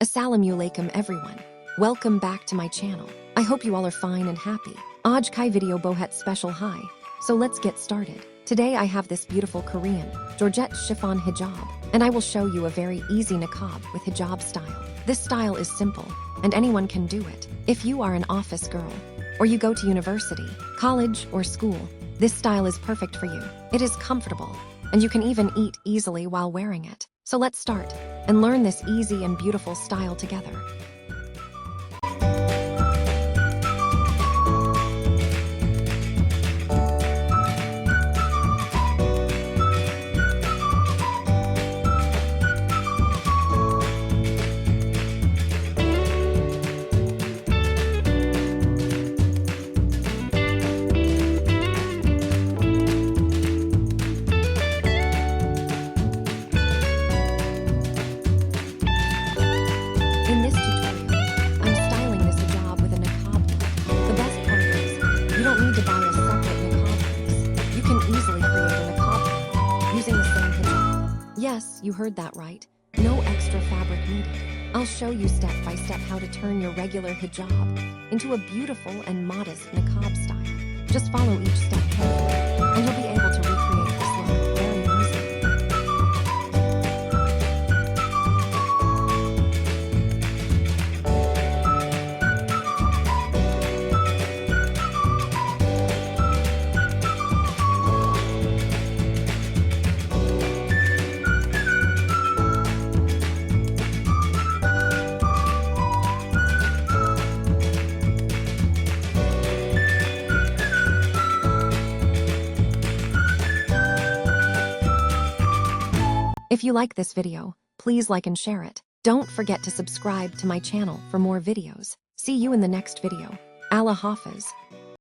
Assalamualaikum everyone. Welcome back to my channel. I hope you all are fine and happy. Aaj kai video bohet special hi. So let's get started. Today I have this beautiful Korean Georgette Chiffon Hijab, and I will show you a very easy niqab with hijab style. This style is simple, and anyone can do it. If you are an office girl, or you go to university, college, or school, this style is perfect for you. It is comfortable, and you can even eat easily while wearing it. So let's start and learn this easy and beautiful style together. In this tutorial, I'm styling this hijab with a niqab look. The best part is, you don't need to buy a separate niqab piece. You can easily create a niqab look using the same hijab. Yes, you heard that right. No extra fabric needed. I'll show you step by step how to turn your regular hijab into a beautiful and modest niqab style. Just follow each step carefully, and you'll be able to recreate this look very easily. If you like this video, please like and share it. Don't forget to subscribe to my channel for more videos. See you in the next video. Allah Hafiz.